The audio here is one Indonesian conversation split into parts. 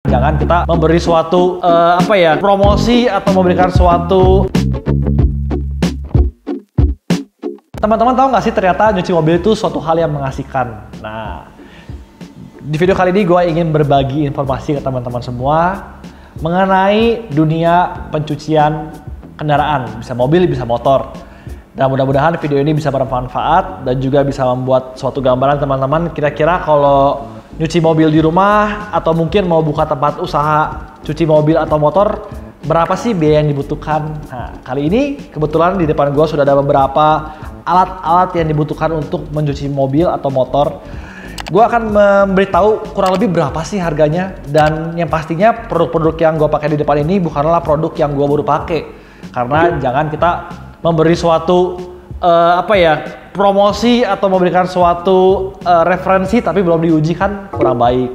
Jangan kita memberi suatu promosi atau memberikan suatu. Teman-teman tahu nggak sih ternyata nyuci mobil itu suatu hal yang mengasihkan. Nah, di video kali ini gue ingin berbagi informasi ke teman-teman semua mengenai dunia pencucian kendaraan, bisa mobil, bisa motor. Dan mudah-mudahan video ini bisa bermanfaat dan juga bisa membuat suatu gambaran teman-teman kira-kira kalau nyuci mobil di rumah atau mungkin mau buka tempat usaha cuci mobil atau motor, berapa sih biaya yang dibutuhkan. Nah, kali ini kebetulan di depan gue sudah ada beberapa alat-alat yang dibutuhkan untuk mencuci mobil atau motor. Gue akan memberitahu kurang lebih berapa sih harganya, dan yang pastinya produk-produk yang gue pakai di depan ini bukanlah produk yang gue baru pakai. Karena jangan kita memberi suatu promosi atau memberikan suatu referensi tapi belum diuji, kan kurang baik.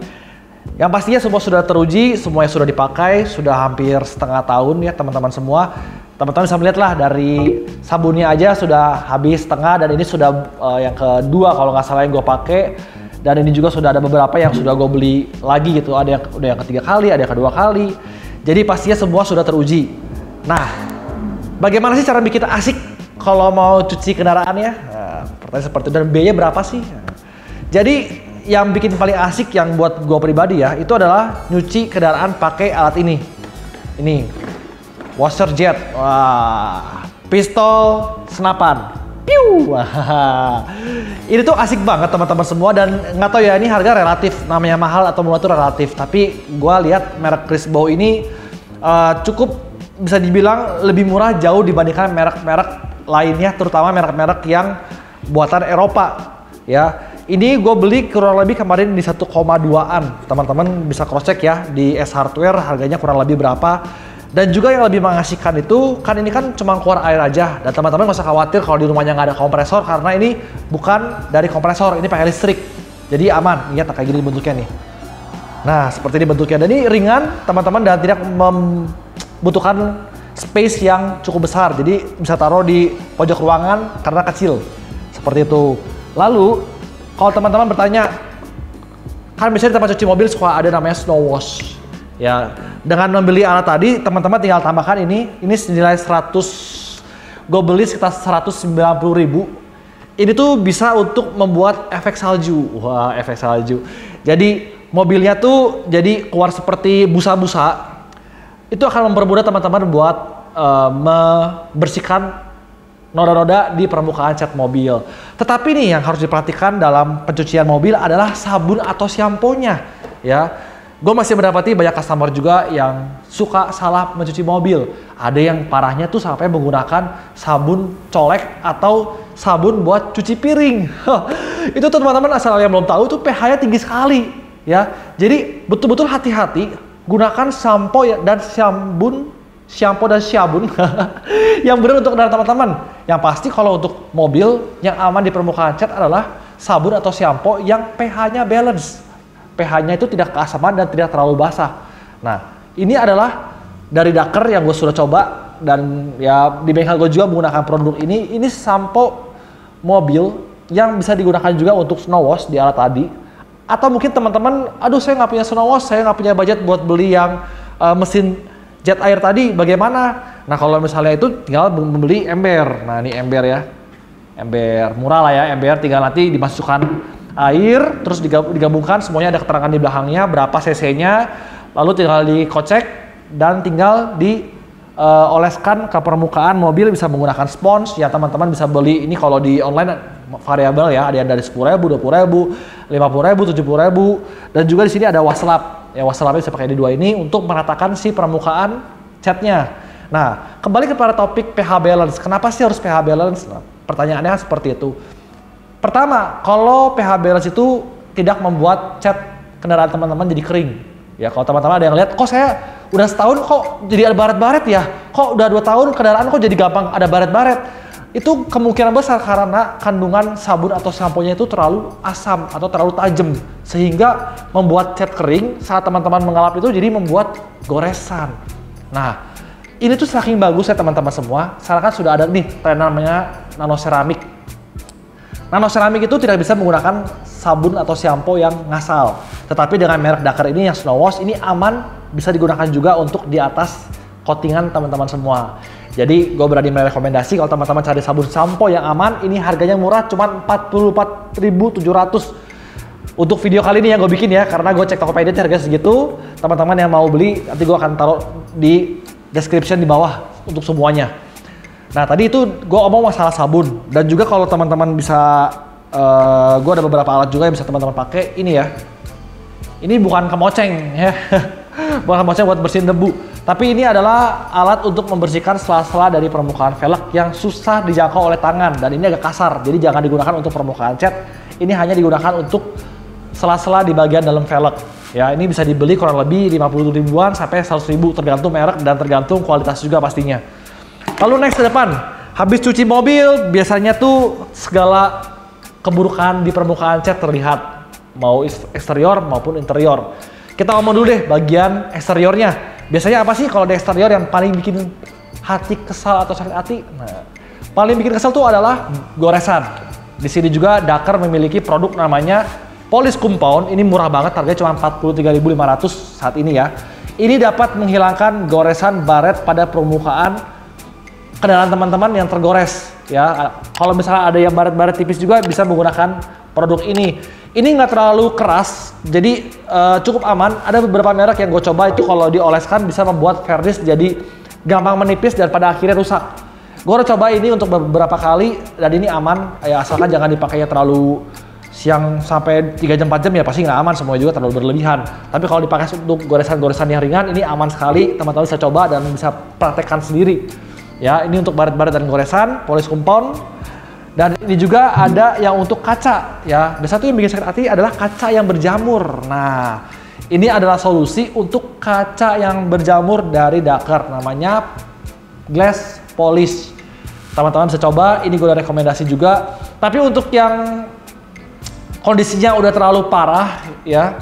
Yang pastinya semua sudah teruji, semuanya sudah dipakai, sudah hampir setengah tahun ya teman-teman semua. Teman-teman bisa melihat lah dari sabunnya aja sudah habis setengah, dan ini sudah yang kedua kalau nggak salah yang gue pakai. Dan ini juga sudah ada beberapa yang sudah gue beli lagi gitu, ada yang udah yang ketiga kali, ada yang kedua kali. Jadi pastinya semua sudah teruji. Nah, bagaimana sih cara bikin asik kalau mau cuci kendaraannya? Nah, pertanyaan seperti itu. Dan biayanya berapa sih? Jadi yang bikin paling asik yang buat gue pribadi ya, itu adalah nyuci kendaraan pakai alat ini. Ini washer jet, wah, pistol senapan. Piu. Wah. Ini tuh asik banget teman-teman semua, dan nggak tahu ya ini harga relatif, namanya mahal atau murah itu relatif. Tapi gue lihat merek Chris Bow ini cukup bisa dibilang lebih murah jauh dibandingkan merek-merek lainnya, terutama merek-merek yang buatan Eropa ya. Ini gue beli kurang lebih kemarin di 1,2an. Teman-teman bisa cross check ya di S Hardware harganya kurang lebih berapa. Dan juga yang lebih mengasihkan itu kan ini kan cuma keluar air aja, dan teman-teman gak usah khawatir kalau di rumahnya nggak ada kompresor, karena ini bukan dari kompresor, ini pakai listrik. Jadi aman, lihat kayak gini bentuknya nih. Nah, seperti ini bentuknya, dan ini ringan teman-teman dan tidak membutuhkan space yang cukup besar, jadi bisa taruh di pojok ruangan karena kecil seperti itu. Lalu kalau teman-teman bertanya, kan biasanya di tempat cuci mobil suka ada namanya snow wash ya. Dengan membeli alat tadi teman-teman tinggal tambahkan ini senilai 100, gue beli sekitar 190.000. Ini tuh bisa untuk membuat efek salju. Wah, efek salju, jadi mobilnya tuh jadi keluar seperti busa-busa. Itu akan mempermudah teman-teman buat membersihkan noda-noda di permukaan cat mobil. Tetapi nih yang harus diperhatikan dalam pencucian mobil adalah sabun atau shampoo-nya ya. Gue masih mendapati banyak customer juga yang suka salah mencuci mobil. Ada yang parahnya tuh sampai menggunakan sabun colek atau sabun buat cuci piring. Itu tuh teman-teman, asal yang belum tahu tuh pH-nya tinggi sekali ya. Jadi betul-betul hati-hati, gunakan shampoo dan sabun yang benar untuk kendaraan teman-teman. Yang pasti kalau untuk mobil yang aman di permukaan cat adalah sabun atau shampoo yang pH-nya balance. pH-nya itu tidak keasaman dan tidak terlalu basah. Nah, ini adalah dari Daker yang gue sudah coba, dan ya di bengkel gue juga menggunakan produk ini. Ini sampo mobil yang bisa digunakan juga untuk snow wash di alat tadi. Atau mungkin teman-teman, aduh saya nggak punya snow wash, saya nggak punya budget buat beli yang mesin jet air tadi, bagaimana? Nah, kalau misalnya itu tinggal membeli ember. Nah, ini ember ya, ember murah lah ya, ember tinggal nanti dimasukkan air, terus digabungkan semuanya, ada keterangan di belakangnya berapa cc-nya, lalu tinggal dikocek dan tinggal dioleskan ke permukaan mobil. Bisa menggunakan spons ya, teman-teman bisa beli ini kalau di online variabel ya, ada yang dari 10.000, 20.000, 50.000, 70.000, dan juga di sini ada waslap ya. Waslapnya bisa pakai di dua ini untuk meratakan si permukaan catnya. Nah, kembali kepada topik pH balance. Kenapa sih harus pH balance? Nah, pertanyaannya seperti itu. Pertama, kalau pH balance itu tidak membuat cat kendaraan teman-teman jadi kering. Ya, kalau teman-teman ada yang lihat, kok saya udah setahun kok jadi ada baret-baret ya? Kok udah 2 tahun kendaraan kok jadi gampang ada baret-baret? Itu kemungkinan besar karena kandungan sabun atau sampo-nya itu terlalu asam atau terlalu tajam, sehingga membuat cat kering saat teman-teman mengalap itu jadi membuat goresan. Nah, ini tuh saking bagus ya teman-teman semua. Sekarang kan sudah ada nih tren namanya nanoseramik. Nanoseramik itu tidak bisa menggunakan sabun atau shampoo yang ngasal. Tetapi dengan merek Dakar ini yang Snow Wash ini aman, bisa digunakan juga untuk di atas coatingan teman-teman semua. Jadi gue berani merekomendasi kalau teman-teman cari sabun sampo yang aman, ini harganya murah, cuma 44.700. Untuk video kali ini yang gue bikin ya, karena gue cek Tokopedia harganya segitu. Teman-teman yang mau beli, nanti gue akan taruh di description di bawah untuk semuanya. Nah tadi itu gue omong masalah sabun, dan juga kalau teman-teman bisa, gue ada beberapa alat juga yang bisa teman-teman pakai. Ini ya, ini bukan kemoceng ya, bukan kemoceng buat bersihin debu. Tapi ini adalah alat untuk membersihkan sela-sela dari permukaan velg yang susah dijangkau oleh tangan, dan ini agak kasar, jadi jangan digunakan untuk permukaan cat. Ini hanya digunakan untuk sela-sela di bagian dalam velg. Ya, ini bisa dibeli kurang lebih 50 ribuan sampai 100 ribu tergantung merek dan tergantung kualitas juga pastinya. Lalu next ke depan, habis cuci mobil biasanya tuh segala keburukan di permukaan cat terlihat, mau eksterior maupun interior. Kita ngomong dulu deh bagian eksteriornya. Biasanya apa sih kalau di eksterior yang paling bikin hati kesal atau sakit hati? Nah, paling bikin kesal tuh adalah goresan. Di sini juga Dakar memiliki produk namanya Polish Compound. Ini murah banget, harganya cuma 43.500 saat ini ya. Ini dapat menghilangkan goresan baret pada permukaan kendaraan teman-teman yang tergores ya. Kalau misalnya ada yang baret-baret tipis juga bisa menggunakan produk ini. Ini nggak terlalu keras, jadi cukup aman. Ada beberapa merek yang gue coba itu kalau dioleskan bisa membuat varnish jadi gampang menipis dan pada akhirnya rusak. Gue udah coba ini untuk beberapa kali dan ini aman, ya asalkan jangan dipakainya terlalu siang sampai 3 jam 4 jam ya pasti nggak aman, semua juga terlalu berlebihan. Tapi kalau dipakai untuk goresan-goresan yang ringan ini aman sekali, teman-teman bisa coba dan bisa praktekkan sendiri. Ya, ini untuk baret-baret dan goresan, Polish Compound. Dan ini juga ada yang untuk kaca ya. Biasanya tuh yang bikin sakit hati adalah kaca yang berjamur. Nah, ini adalah solusi untuk kaca yang berjamur dari Dakar, namanya Glass Polish. Teman-teman bisa coba, ini gue udah rekomendasi juga. Tapi untuk yang kondisinya udah terlalu parah ya,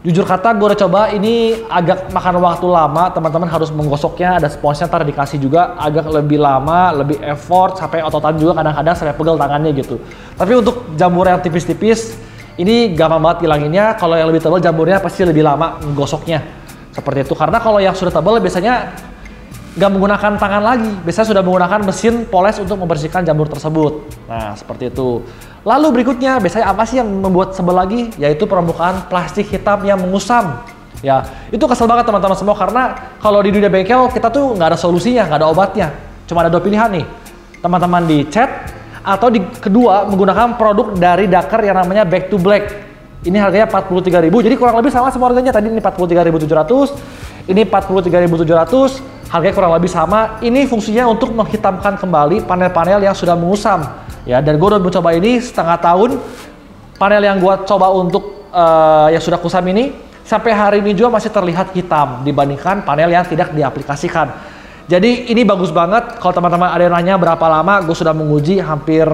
jujur kata gue udah coba, ini agak makan waktu lama, teman-teman harus menggosoknya, ada sponsnya ntar dikasih juga, agak lebih lama, lebih effort, sampai ototan juga kadang-kadang sampai pegel tangannya gitu. Tapi untuk jamur yang tipis-tipis, ini gampang banget hilanginnya. Kalau yang lebih tebal jamurnya pasti lebih lama menggosoknya. Seperti itu, karena kalau yang sudah tebal biasanya nggak menggunakan tangan lagi, biasanya sudah menggunakan mesin poles untuk membersihkan jamur tersebut. Nah, seperti itu. Lalu berikutnya, biasanya apa sih yang membuat sebel lagi? Yaitu permukaan plastik hitam yang mengusam. Ya, itu kesel banget teman-teman semua, karena kalau di dunia bengkel kita tuh nggak ada solusinya, nggak ada obatnya. Cuma ada 2 pilihan nih. Teman-teman di cat, atau di kedua menggunakan produk dari Dakar yang namanya Back to Black. Ini harganya 43.000, jadi kurang lebih sama harganya. Tadi ini 43.700, ini 43.700, harganya kurang lebih sama. Ini fungsinya untuk menghitamkan kembali panel-panel yang sudah mengusam. Ya, dan gue udah mencoba ini setengah tahun. Panel yang gue coba untuk yang sudah kusam ini sampai hari ini juga masih terlihat hitam dibandingkan panel yang tidak diaplikasikan. Jadi ini bagus banget. Kalau teman-teman ada yang nanya berapa lama, gue sudah menguji hampir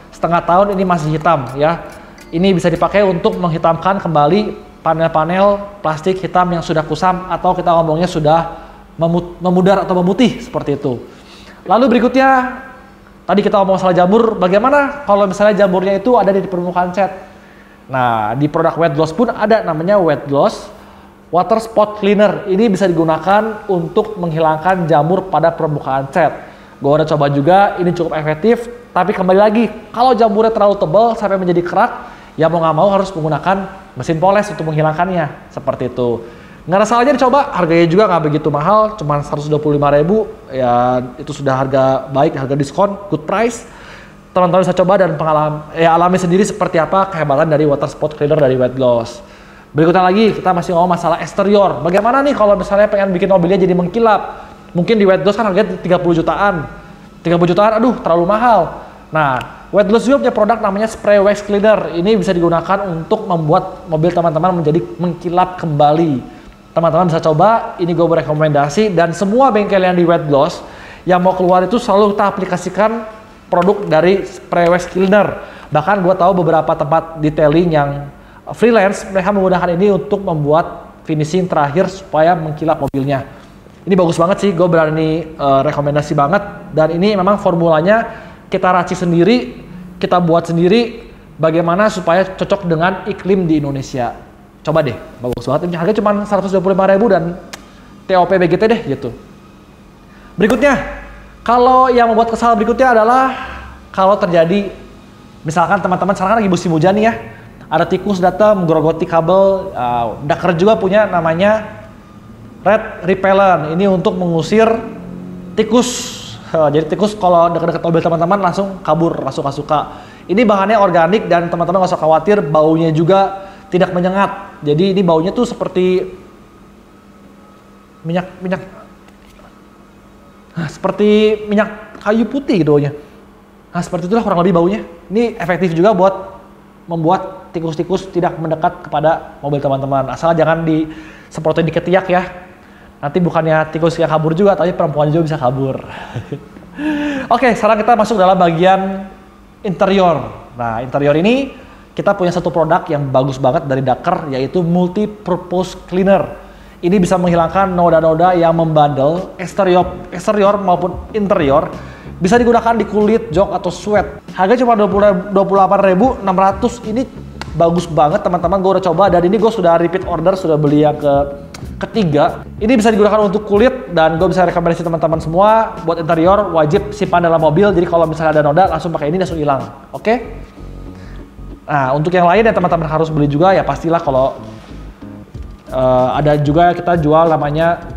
setengah tahun, ini masih hitam ya. Ini bisa dipakai untuk menghitamkan kembali panel-panel plastik hitam yang sudah kusam atau kita ngomongnya sudah memudar atau memutih seperti itu. Lalu berikutnya, tadi kita ngomong masalah jamur, bagaimana kalau misalnya jamurnya itu ada di permukaan cat? Nah, di produk wet gloss pun ada namanya wet gloss water spot cleaner. Ini bisa digunakan untuk menghilangkan jamur pada permukaan cat. Gue udah coba juga, ini cukup efektif. Tapi kembali lagi, kalau jamurnya terlalu tebal sampai menjadi kerak, ya mau nggak mau harus menggunakan mesin poles untuk menghilangkannya. Seperti itu. Nggak ada salahnya dicoba, harganya juga nggak begitu mahal, cuma 125.000, ya itu sudah harga baik, harga diskon, good price. Teman-teman bisa coba dan alami sendiri seperti apa kehebatan dari water spot cleaner dari wet gloss. Berikutnya lagi, kita masih ngomong masalah eksterior. Bagaimana nih kalau misalnya pengen bikin mobilnya jadi mengkilap? Mungkin di wet gloss kan harganya 30 jutaan. 30 jutaan, aduh terlalu mahal. Nah, wet gloss juga punya produk namanya spray wax cleaner. Ini bisa digunakan untuk membuat mobil teman-teman menjadi mengkilap kembali. Teman-teman bisa coba, ini gue merekomendasi, dan semua bengkel yang di wet gloss yang mau keluar itu selalu kita aplikasikan produk dari spray wax cleaner. Bahkan gue tahu beberapa tempat detailing yang freelance, mereka menggunakan ini untuk membuat finishing terakhir supaya mengkilap mobilnya. Ini bagus banget sih, gue berani rekomendasi banget. Dan ini memang formulanya kita racik sendiri, kita buat sendiri, bagaimana supaya cocok dengan iklim di Indonesia. Coba deh, bagus banget. Ini harganya cuma 125.000 dan TOP BGT deh gitu. Berikutnya, kalau yang membuat kesal berikutnya adalah kalau terjadi, misalkan teman-teman sekarang lagi musim hujan nih ya, ada tikus datang menggerogoti kabel. Daker juga punya namanya red repellent. Ini untuk mengusir tikus. Jadi tikus kalau dekat-dekat mobil teman-teman langsung kabur, langsung gak suka. Ini bahannya organik dan teman-teman gak usah khawatir, baunya juga tidak menyengat. Jadi ini baunya tuh seperti minyak seperti minyak kayu putih gitu baunya. Nah seperti itulah kurang lebih baunya. Ini efektif juga buat membuat tikus-tikus tidak mendekat kepada mobil teman-teman. Asal jangan disemprotin di ketiak ya. Nanti bukannya tikus yang kabur juga, tapi perempuan juga bisa kabur. Oke, sekarang kita masuk dalam bagian interior. Nah, interior ini kita punya satu produk yang bagus banget dari Daker, yaitu Multi Purpose Cleaner. Ini bisa menghilangkan noda-noda yang membandel eksterior maupun interior. Bisa digunakan di kulit, jok, atau sweat. Harganya cuma 28.600. Ini bagus banget teman-teman, gue udah coba dan ini gue sudah repeat order, sudah beli yang ketiga. Ini bisa digunakan untuk kulit dan gue bisa rekomendasi teman-teman semua buat interior wajib simpan dalam mobil. Jadi kalau misalnya ada noda langsung pakai ini, langsung hilang. Oke? Nah untuk yang lain yang teman-teman harus beli juga ya pastilah kalau ada juga kita jual namanya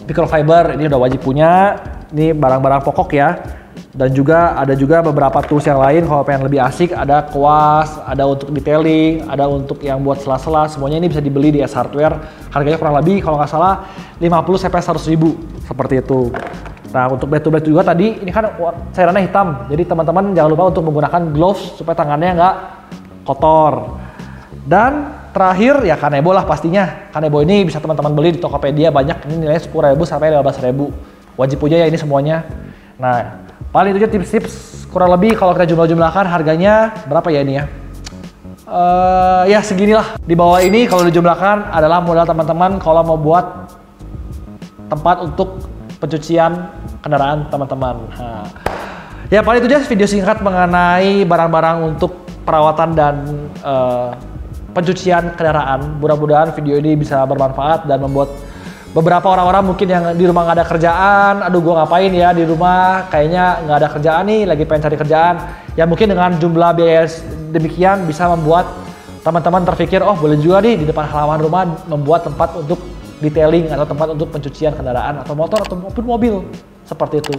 microfiber. Ini udah wajib punya. Ini barang-barang pokok ya. Dan juga ada juga beberapa tools yang lain kalau pengen lebih asik, ada kuas, ada untuk detailing, ada untuk yang buat sela-sela, semuanya ini bisa dibeli di S Hardware. Harganya kurang lebih kalau nggak salah 50-100 ribu seperti itu. Nah untuk blade-to-blade juga tadi, ini kan cairannya hitam, jadi teman-teman jangan lupa untuk menggunakan gloves supaya tangannya nggak kotor. Dan terakhir ya Kanebo lah pastinya. Kanebo ini bisa teman-teman beli di Tokopedia banyak, ini nilainya 10.000 sampai 15.000. Wajib punya ya ini semuanya. Nah, paling itu aja tips-tips kurang lebih kalau kita jumlah-jumlahkan harganya berapa ya ini ya? Ya seginilah. Di bawah ini kalau dijumlahkan adalah modal teman-teman kalau mau buat tempat untuk pencucian kendaraan teman-teman. Nah, ya paling itu aja video singkat mengenai barang-barang untuk perawatan dan pencucian kendaraan. Mudah-mudahan video ini bisa bermanfaat dan membuat beberapa orang-orang mungkin yang di rumah nggak ada kerjaan, aduh gue ngapain ya di rumah, kayaknya nggak ada kerjaan nih, lagi pengen cari kerjaan. Ya mungkin dengan jumlah biaya demikian bisa membuat teman-teman terpikir, oh boleh juga nih di depan halaman rumah membuat tempat untuk detailing atau tempat untuk pencucian kendaraan atau motor atau mobil, seperti itu.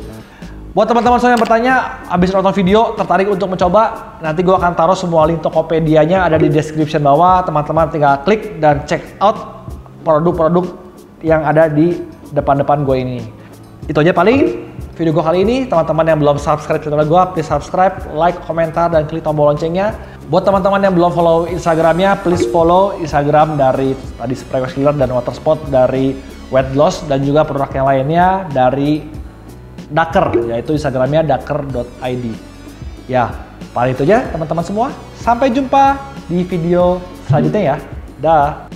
Buat teman-teman saya yang bertanya, habis nonton video tertarik untuk mencoba, nanti gue akan taruh semua link Tokopedia-nya ada di description bawah. Teman-teman tinggal klik dan check out produk-produk yang ada di depan-depan gue ini. Itu aja paling video gue kali ini. Teman-teman yang belum subscribe channel gue, please subscribe, like, komentar, dan klik tombol loncengnya. Buat teman-teman yang belum follow Instagramnya, please follow Instagram dari tadi Spray Wax Killer dan Water Spot dari Weight Loss, dan juga produk yang lainnya dari Daker, yaitu Instagramnya daker.id. Ya, paling itu aja teman-teman semua. Sampai jumpa di video selanjutnya ya. Dah.